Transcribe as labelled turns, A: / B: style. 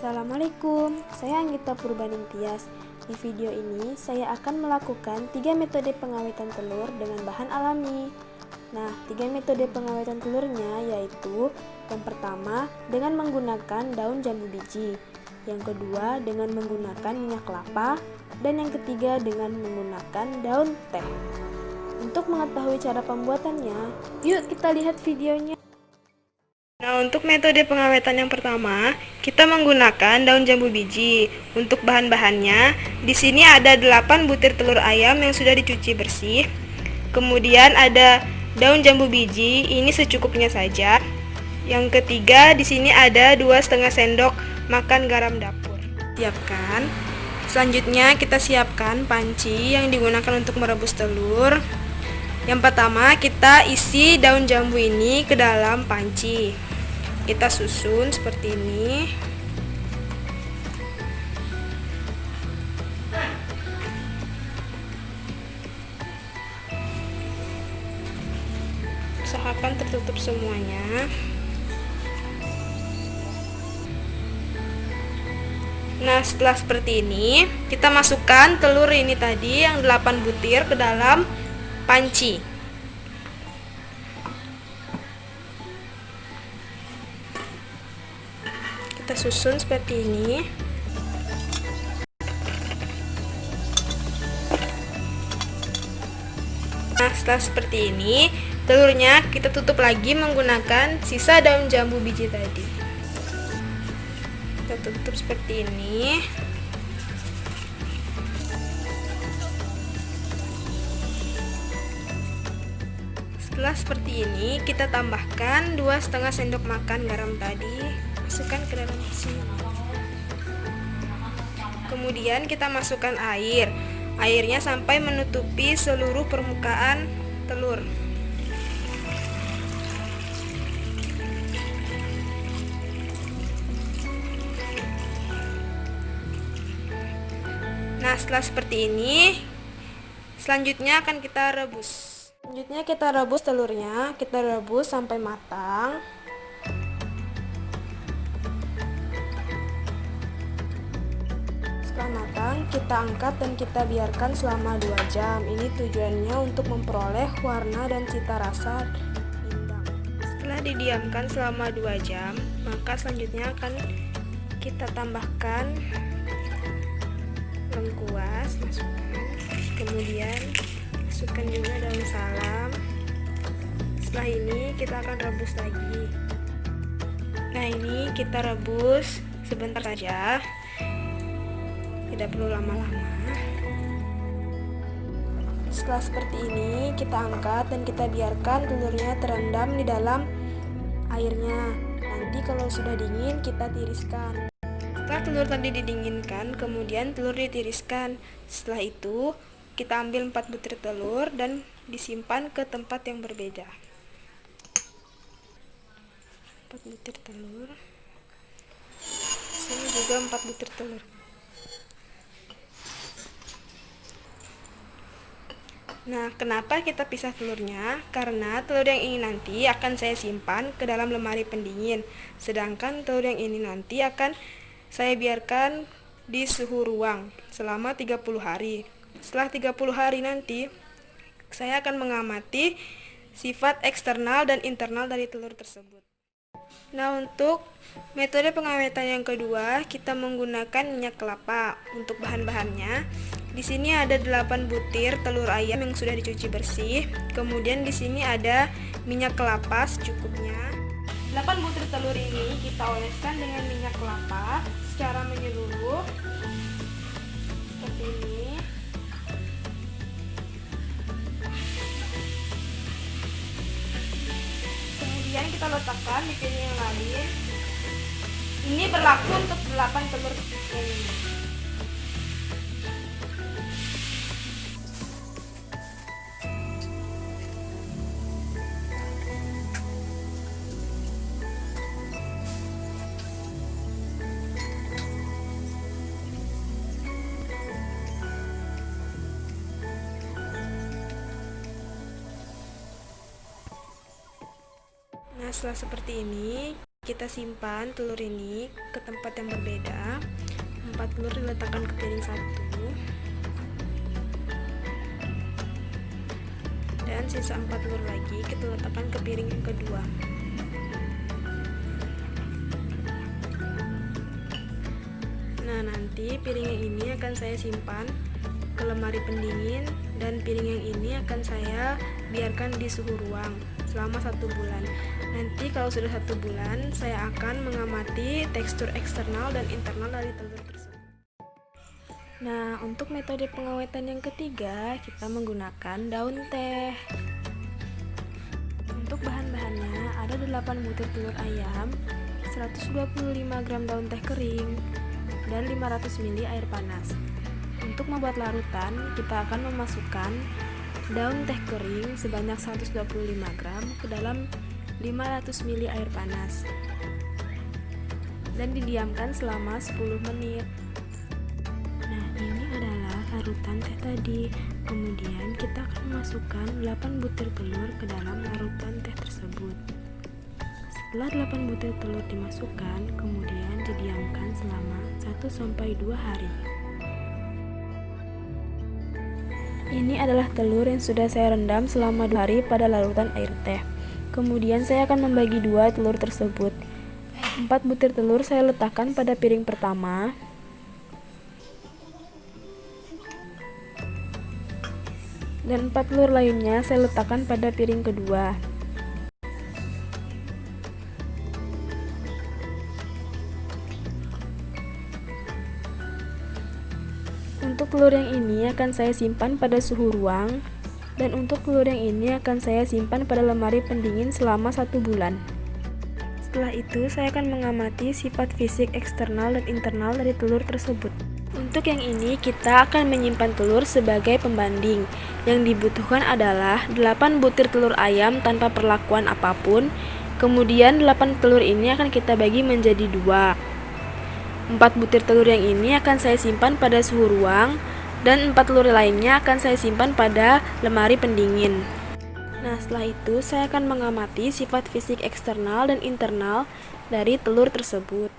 A: Assalamualaikum, saya Anggita Purbaningtyas. Di video ini, saya akan melakukan 3 metode pengawetan telur dengan bahan alami. Nah, 3 metode pengawetan telurnya yaitu yang pertama, dengan menggunakan daun jambu biji. Yang kedua, dengan menggunakan minyak kelapa. Dan yang ketiga, dengan menggunakan daun teh. Untuk mengetahui cara pembuatannya, yuk kita lihat videonya. Nah, untuk metode pengawetan yang pertama, kita menggunakan daun jambu biji. Untuk bahan-bahannya, di sini ada 8 butir telur ayam yang sudah dicuci bersih. Kemudian ada daun jambu biji, ini secukupnya saja. Yang ketiga, di sini ada 2,5 sendok makan garam dapur. Siapkan. Selanjutnya kita siapkan panci yang digunakan untuk merebus telur. Yang pertama, kita isi daun jambu ini ke dalam panci. Kita susun seperti ini. Usahakan tertutup semuanya. Nah, setelah seperti ini, kita masukkan telur ini tadi yang 8 butir ke dalam panci. Kita susun seperti ini. Nah, setelah seperti ini, telurnya kita tutup lagi menggunakan sisa daun jambu biji tadi. Kita tutup seperti ini. Setelah seperti ini, kita tambahkan 2,5 sendok makan garam tadi. Masukkan ke dalam sini. Kemudian kita masukkan air. Airnya sampai menutupi seluruh permukaan telur. Nah, setelah seperti ini, selanjutnya akan kita rebus. Selanjutnya kita rebus telurnya, kita rebus sampai matang. Setelah matang, kita angkat dan kita biarkan selama 2 jam. Ini tujuannya untuk memperoleh warna dan cita rasa pindang. Setelah didiamkan selama 2 jam, maka selanjutnya akan kita tambahkan lengkuas, masukkan. Kemudian masukkan juga daun salam. Setelah ini kita akan rebus lagi. Nah, ini kita rebus sebentar saja, tidak perlu lama-lama. Setelah seperti ini, kita angkat dan kita biarkan telurnya terendam di dalam airnya. Nanti kalau sudah dingin, kita tiriskan. Setelah telur tadi didinginkan, kemudian telur ditiriskan. Setelah itu, kita ambil 4 butir telur dan disimpan ke tempat yang berbeda. 4 butir telur. Sini juga 4 butir telur. Nah, kenapa kita pisah telurnya? Karena telur yang ini nanti akan saya simpan ke dalam lemari pendingin. Sedangkan telur yang ini nanti akan saya biarkan di suhu ruang selama 30 hari. Setelah 30 hari nanti, saya akan mengamati sifat eksternal dan internal dari telur tersebut. Nah, untuk metode pengawetan yang kedua, kita menggunakan minyak kelapa. Untuk bahan-bahannya, di sini ada 8 butir telur ayam yang sudah dicuci bersih. Kemudian di sini ada minyak kelapa secukupnya. 8 butir telur ini kita oleskan dengan minyak kelapa secara menyeluruh seperti ini. Kemudian kita letakkan di piring yang lain. Ini berlaku untuk 8 telur ini. Nah, setelah seperti ini, Kita simpan telur ini ke tempat yang berbeda. 4 telur diletakkan ke piring satu, dan sisa 4 telur lagi kita letakkan ke piring yang kedua. Nah, nanti piring yang ini akan saya simpan ke lemari pendingin, dan piring yang ini akan saya biarkan di suhu ruang selama 1 bulan. Nanti kalau sudah 1 bulan, saya akan mengamati tekstur eksternal dan internal dari telur tersebut. Nah, untuk metode pengawetan yang ketiga, kita menggunakan daun teh. Untuk bahan-bahannya ada 8 butir telur ayam, 125 gram daun teh kering, dan 500 ml air panas. Untuk membuat larutan, kita akan memasukkan daun teh kering sebanyak 125 gram ke dalam 500 ml air panas dan didiamkan selama 10 menit. Nah, ini adalah larutan teh tadi. Kemudian kita akan memasukkan 8 butir telur ke dalam larutan teh tersebut. Setelah 8 butir telur dimasukkan, kemudian didiamkan selama 1-2 hari. Ini adalah telur yang sudah saya rendam selama 2 hari pada larutan air teh. Kemudian saya akan membagi 2 telur tersebut. 4 butir telur saya letakkan pada piring pertama. Dan 4 telur lainnya saya letakkan pada piring kedua. Untuk telur yang ini akan saya simpan pada suhu ruang, dan untuk telur yang ini akan saya simpan pada lemari pendingin selama 1 bulan. Setelah itu, saya akan mengamati sifat fisik eksternal dan internal dari telur tersebut. Untuk yang ini, kita akan menyimpan telur sebagai pembanding. Yang dibutuhkan adalah 8 butir telur ayam tanpa perlakuan apapun. Kemudian 8 telur ini akan kita bagi menjadi 2. 4 butir telur yang ini akan saya simpan pada suhu ruang, dan 4 telur lainnya akan saya simpan pada lemari pendingin. Nah, setelah itu saya akan mengamati sifat fisik eksternal dan internal dari telur tersebut.